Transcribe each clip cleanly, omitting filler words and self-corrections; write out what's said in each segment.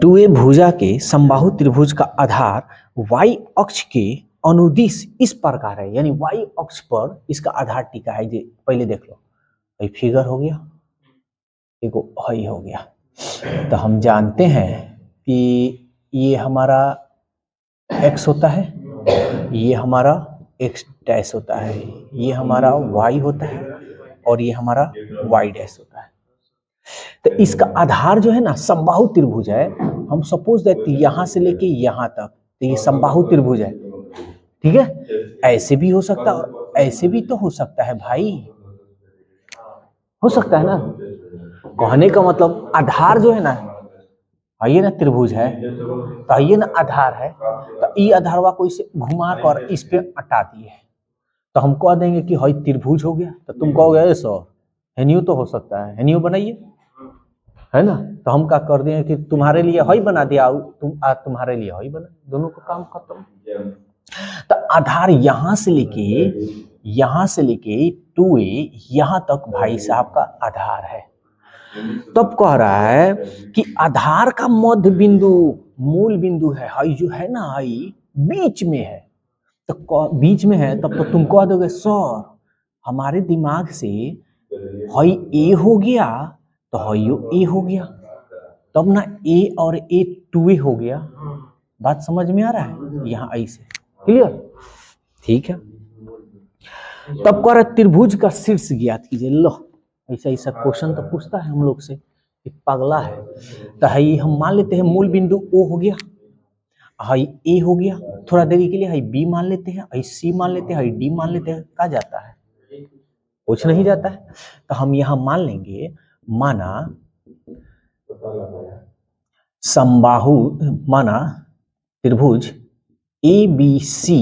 To ए भुजा के समबाहु त्रिभुज का आधार y अक्ष के अनुदिश इस प्रकार है, यानी y अक्ष पर इसका आधार टिका है। जी पहले देख लो, भाई फिगर हो गया, एक हई हो गया। तो हम जानते हैं कि ये हमारा x होता है, ये हमारा x डैश होता है, ये हमारा y होता है और ये हमारा y डैश होता है। तो इसका आधार जो है ना समबाहु त्रिभुज है। हम सपोज दैट यहां से लेके यहां तक, तो ये समबाहु त्रिभुज है, ठीक है। ऐसे भी हो सकता है और ऐसे भी तो हो सकता है भाई, हो सकता है ना। कहने का मतलब आधार जो है ना, ये ना त्रिभुज है, तो ये ना आधार है, तो ये आधारवा को इसे घुमा कर इस पे हटा दिए, तो हम कह देंगे कि हई त्रिभुज हो गया। तो तुम कहोगे सर हेनियो तो हो सकता है, हेनियो बनाइए, है ना। तो हम क्या कर दिए कि तुम्हारे लिए हई बना दिया, तुम्हारे लिए हई बना, दोनों का काम खत्म। तो आधार यहां से लेके 2a यहां तक भाई साहब का आधार है। तब कह रहा है कि आधार का मध्य बिंदु मूल बिंदु है, हई जो है ना, हई बीच में है। तो बीच में है, तब तो तुम कह दोगे सर हमारे दिमाग से हई ए हो गया तो हईयो ए हो गया, तब ना ए और ए 2a हो गया। बात समझ में आ रहा है यहाँ ऐसे क्लियर, ठीक है। तब कह रहा त्रिभुज का शीर्ष ज्ञात कीजिए। लो ऐसा क्वेश्चन तो पूछता है हम लोग से, पगला है। तो है हम मान लेते हैं मूल बिंदु ओ हो गया, हाई ए हो गया, थोड़ा देरी के लिए हाई बी मान लेते हैं, हाई सी मान लेते हैं, हाई डी मान लेते हैं, कहा जाता है कुछ नहीं जाता है। तो हम यहां मान लेंगे, माना समबाहु, माना त्रिभुज A B C,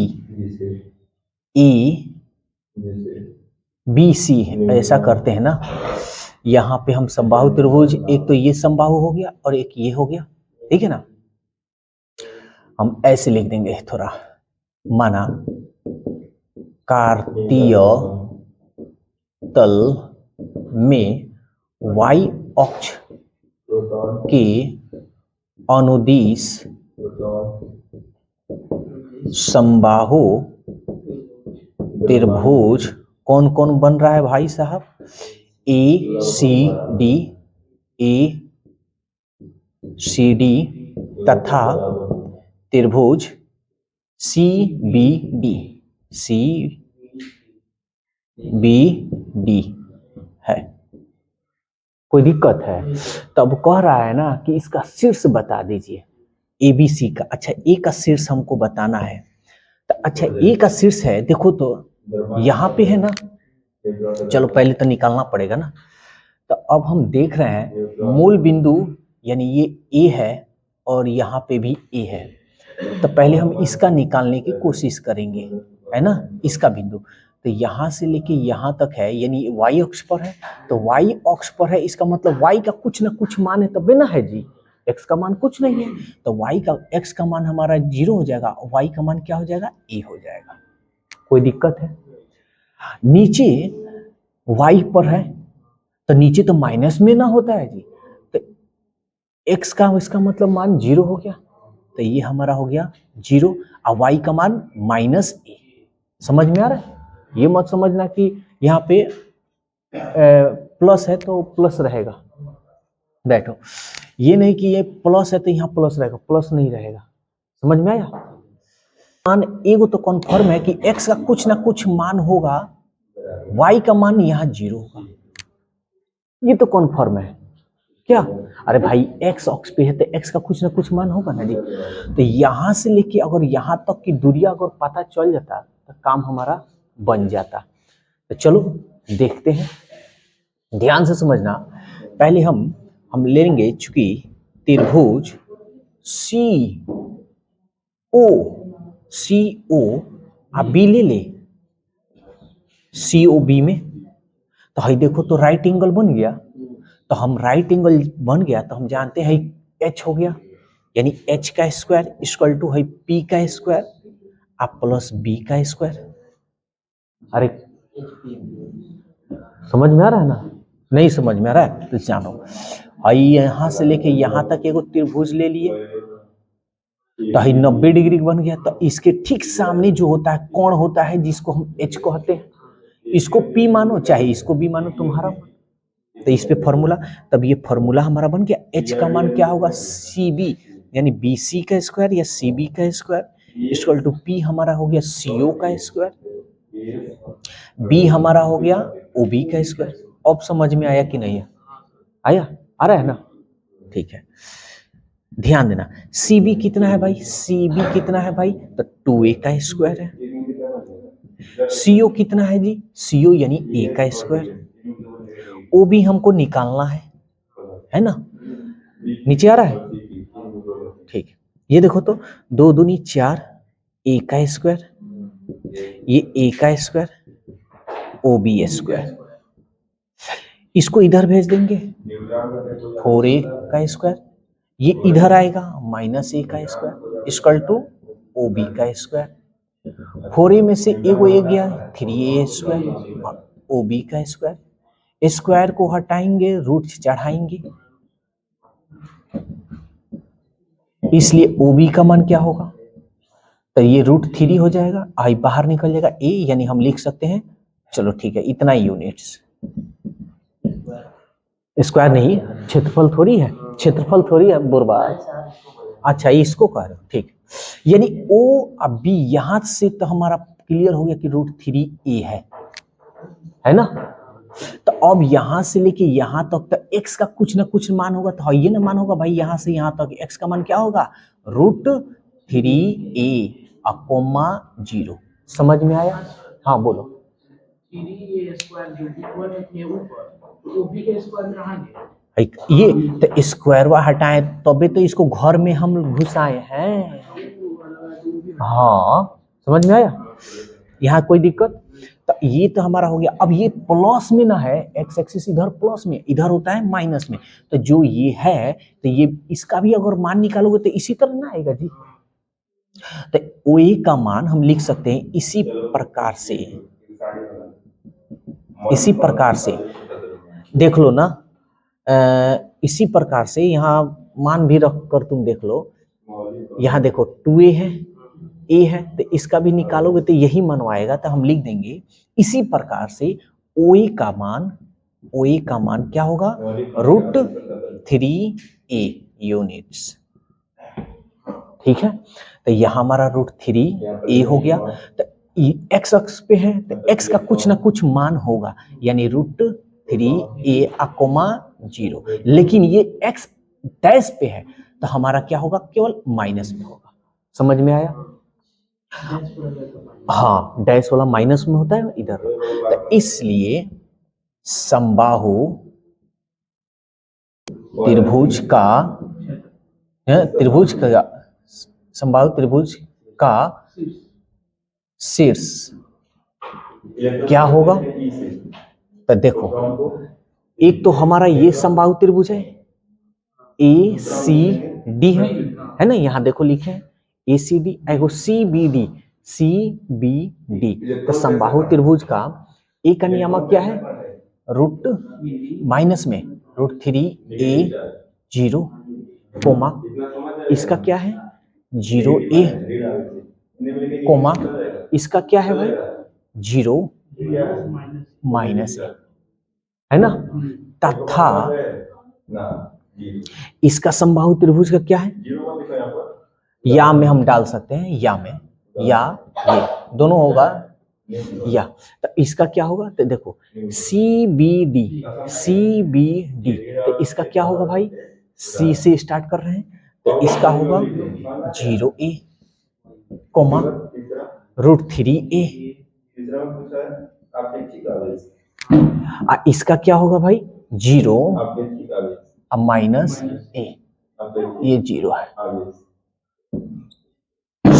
A B C ऐसा करते हैं ना। यहाँ पे हम समबाहु त्रिभुज, एक तो ये समबाहु हो गया और एक ये हो गया, ठीक है ना। हम ऐसे लिख देंगे थोड़ा, माना कार्तीय तल में y अक्ष के अनुदिश समबाहु त्रिभुज कौन कौन बन रहा है भाई साहब, ए सी डी तथा त्रिभुज सी बी डी है। कोई दिक्कत है? तब कह रहा है ना कि इसका शीर्ष बता दीजिए एबीसी का। अच्छा ए का शीर्ष हमको बताना है, तो अच्छा ए का शीर्ष है, देखो तो यहाँ पे है ना, चलो पहले तो निकालना पड़ेगा ना। तो अब हम देख रहे हैं मूल बिंदु यानी ये ए है और यहाँ पे भी ए है, तो पहले हम इसका निकालने की कोशिश करेंगे, है ना, इसका बिंदु। तो यहाँ से लेके यहाँ तक है, यानी y अक्ष पर है, तो y अक्ष पर है, इसका मतलब y का कुछ ना कुछ मान है तब ना है जी, x का मान कुछ नहीं है, तो x का मान हमारा 0 हो जाएगा, y का मान क्या हो जाएगा, a हो जाएगा। कोई दिक्कत है? नीचे y पर है तो नीचे तो माइनस में ना होता है जी, तो x का इसका मतलब मान 0 हो गया, तो ये हमारा हो गया 0 और y का मान -a। समझ में आ रहा है? ये मत समझना कि यहाँ पे प्लस है तो प्लस रहेगा, बैठो, ये नहीं कि ये प्लस है तो यहाँ प्लस रहेगा, प्लस नहीं रहेगा। समझ में आया? मान एगो तो कन्फर्म है कि x का कुछ ना कुछ मान होगा, y का मान यहाँ 0 होगा, ये तो कन्फर्म है। क्या? अरे भाई x अक्ष पे है तो x का कुछ ना कुछ मान होगा ना जी। तो यहाँ से लेके अगर यहाँ तक की दूरी अगर पता चल जाता तो काम हमारा बन जाता। तो चलो देखते हैं, ध्यान से समझना। पहले हम लेंगे, चूंकि त्रिभुज सी ओ आप बी ले सी ओ बी में, तो हई देखो तो राइट एंगल बन गया, तो हम राइट एंगल बन गया तो हम जानते हैं h हो गया, यानी h का स्क्वायर इक्वल टू है p का स्क्वायर आप प्लस b का स्क्वायर। अरे समझ में आ रहा है ना? नहीं समझ में आ रहा है तो जानो, आई यहां से लेके यहां तक एगो त्रिभुज ले लिए, तो ही 90 डिग्री बन गया। तो इसके ठीक सामने जो होता है कोण होता है जिसको हम एच कहते हैं, इसको पी मानो चाहे इसको बी मानो, तुम्हारा। तो इस पे फॉर्मूला, तब ये फॉर्मूला हमारा बन गया। एच का मान क्या होगा, सी बी यानी बी सी का स्क्वायर या सी बी का स्क्वायर इक्वल टू पी हमारा हो गया सी ओ का स्क्वायर, बी हमारा हो गया ओ बी का स्क्वायर। अब समझ में आया कि नहीं है? आया, आ रहा है ना? ठीक है, ध्यान देना। सी बी कितना है भाई, सी बी कितना है भाई, तो 2a का स्क्वायर है। सीओ कितना है जी, सीओ यानी ए का स्क्वायर। ओ बी हमको निकालना है ना? नीचे आ रहा है? ठीक है, ये देखो तो 2 दूनी 4, ए का स्क्वायर, ये ए का स्क्वायर, ओ बी स्क्वायर। इसको इधर भेज देंगे 4a का स्क्वायर, ये इधर आएगा माइनस ए का square equal to O B का स्क्वायर। 4a में से एगो ए गया 3a स्क्वायर, ओ बी का स्क्वायर। स्क्वायर को हटाएंगे रूट चढ़ाएंगे, इसलिए ओ बी का मान क्या होगा, तो ये √3 हो जाएगा, आई बाहर निकल जाएगा ए, यानी हम लिख सकते हैं, चलो ठीक है इतना यूनिट्स। स्क्वायर नहीं, क्षेत्रफल थोड़ी है, क्षेत्रफल थोड़ी है बुरबा। अच्छा इसको कह रहे हो, ठीक। यानी ओ अब बी यहां से तो हमारा क्लियर हो गया कि √3a है ना? तो अब यहां से लेके यहां तक तो x का कुछ ना कुछ मान होगा, तो ये ना मान होगा भाई, यहां से यहां तक x का मान क्या होगा, √3a अकोमा 0। समझ में आया? हाँ बोलो। 3a स्क्वायर जो इक्वल है के ऊपर, तो b के स्क्वायर में कहां गया ये, तो स्क्वायरवा हटाए तबे तो इसको घर में हम घुसाए हैं। हाँ समझ में आया? यहाँ कोई दिक्कत? तो ये तो हमारा हो गया। अब ये प्लस में ना है, एक्स एक्सिस इधर प्लस में, इधर होता है माइनस में, तो जो ये है तो ये इसका भी अगर मान निकालोगे तो इसी तरह ना आएगा जी। तो ओ ए का मान हम लिख सकते हैं इसी प्रकार से, इसी प्रकार से देख लो ना, इसी प्रकार से यहाँ मान भी रख कर तुम देख लो, यहाँ देखो 2a है, a है, तो इसका भी निकालोगे तो यही मनवाएगा, तो हम लिख देंगे इसी प्रकार से OA का मान, OA का मान क्या होगा, √3a यूनिट्स। ठीक है, तो यहाँ हमारा √3a हो गया। तो x अक्ष पे है तो x का कुछ ना कुछ मान होगा, यानी √3a अकोमा 0। लेकिन ये x डैश पे है तो हमारा क्या होगा, केवल माइनस में होगा। समझ में आया? हाँ डैश वाला माइनस में होता है इधर, तो इसलिए समबाहु त्रिभुज का, समबाहु त्रिभुज का शीर्ष क्या होगा, तो देखो एक तो हमारा ये समबाहु त्रिभुज है ACD है ना, यहाँ देखो लिखे हैं ACD, एगो CBD, CBD। तो समबाहु त्रिभुज का ए का नियामक क्या है, रूट माइनस में √3a 0 कोमा, इसका क्या है 0a कोमा, इसका क्या है भाई 0 माइनस है ना, तथा इसका समबाहु त्रिभुज का क्या है, या में हम डाल सकते हैं, या में, या ये दोनों होगा, या तो इसका क्या होगा, तो देखो CBD, CBD, तो इसका क्या होगा भाई, C से स्टार्ट कर रहे हैं, तो इसका होगा 0a कोमा √3a, इसका क्या होगा भाई 0 माइनस a, ये 0 है।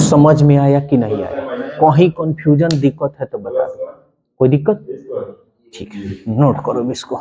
समझ में आया कि नहीं आया? कहीं कंफ्यूजन दिक्कत है तो बता दो, कोई दिक्कत? ठीक है, नोट करो इसको।